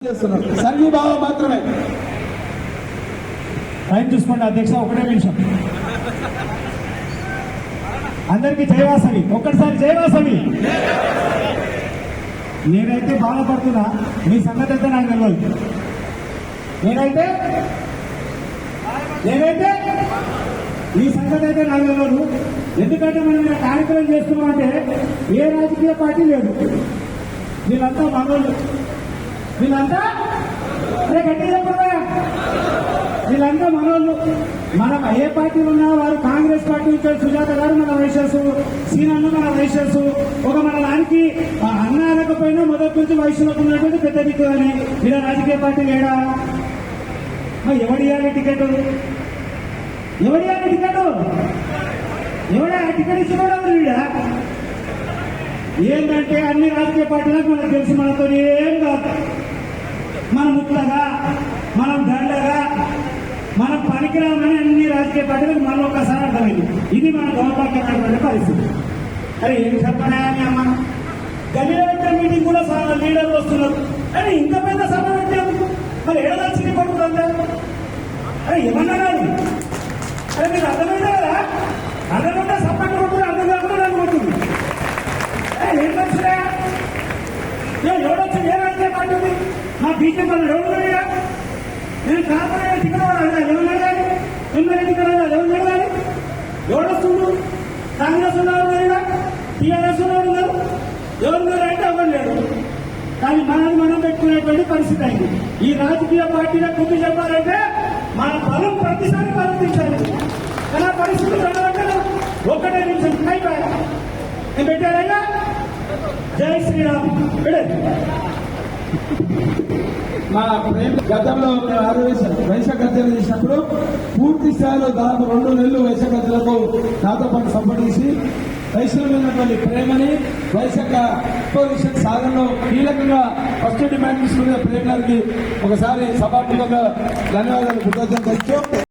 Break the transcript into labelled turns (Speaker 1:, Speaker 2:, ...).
Speaker 1: సంఘీభావం మాత్రమే.
Speaker 2: టైం చూసుకోండి అధ్యక్ష, ఒకటే నిమిషం. అందరికి జయవాసవి, ఒక్కసారి జయవాసవి. నేనైతే బాధపడుతున్నా, మీ సంగతి అయితే నాకు తెలియదు. నేనైతే ఈ సంగతి అయితే నాకు తెలియదు. ఎందుకంటే మనం ఇలా కార్యక్రమం చేస్తున్నామంటే ఏ రాజకీయ పార్టీ లేదు. వీళ్ళంతా మనోళ్ళు, వీళ్ళంతా అదే గట్టి చెప్పరా, వీళ్ళంతా మనోళ్ళు. మనం ఏ పార్టీలు ఉన్నా వారు కాంగ్రెస్ పార్టీ నుంచి సుజాత గారు మన వైశ్యస్, సీనన్న మన వైశ్యస్. ఒక మన దానికి అన్న అనకపోయినా మొదటి నుంచి వయసులోకి ఉన్నటువంటి పెద్ద దిక్కు అని ఇలా రాజకీయ పార్టీ లేడా? ఎవడియాలి టికెట్? ఎవడియాలి టికెట్? ఎవడా టికెట్ ఇచ్చినోడా? ఏంటంటే అన్ని రాజకీయ పార్టీలకు మనకు తెలిసి మనతో ఏం కాదు. మనం ముట్లగా, మనం దండగా, మనం పనికిరామని అన్ని రాజకీయ పార్టీలకు మనం ఒక్కసారి అర్థమైంది. ఇది మన దౌర్భాగ్యమైనటువంటి పరిస్థితి. అరే ఏం చెప్పనాయని అమ్మ, గడిలో మీటింగ్ కూడా లీడర్లు వస్తున్నారు. అరే ఇంత పెద్ద సభ పెట్టాము, మరి ఏడదచ్చి పడుతుంది. అరే ఏమన్నా కాదు. అరే మీకు అర్థమైందా కదా? అర్థమైతే సపోర్ట్ కొట్టుకుని అర్థం కాకుండా అనుకుంటుంది. ఏం వచ్చినా ఎవడొచ్చి ఏ రాజకీయ పార్టీ ఉంది? మా బీజేపీ వాళ్ళు ఎవరు? నేను కార్పొరేట్ టికెట్ ఎవరు అడగాలి? ఎమ్మెల్యే టికెట్ ఎవరు అడగాలి? ఎవడొస్తుండు? కాంగ్రెస్ ఉన్నవారు, టీఆర్ఎస్ ఉన్నవారు ఉన్నారు. ఎవరున్నారు అంటే ఎవరు లేరు. కానీ మనం పెట్టుకునేటువంటి పరిస్థితి అయింది. ఈ రాజకీయ పార్టీలో గుర్తు చెప్పాలంటే మన బలం ప్రతిసారి ప్రవర్తించాలి. కానీ ఆ పరిస్థితి చదవగల ఒక్కటే నిమిషం అయిపోయా నేను పెట్టారైనా. జై శ్రీరామ్.
Speaker 1: మా గతంలో వైశ్య గర్జన చేసినప్పుడు పూర్తి స్థాయిలో దాదాపు 2 నెలలు వైశ్య గర్జనకు నాతో పాటు సపోర్ట్ చేసి వైశ్యుల ఉన్నటువంటి ప్రేమని వైశాఖ పొజిషన్ సాధనలో కీలకంగా ఫస్ట్ డిమాండ్ తీసుకున్న ప్రేమ గారికి ఒకసారి సభాత్మకంగా ధన్యవాదాలు కృతజ్ఞతలు.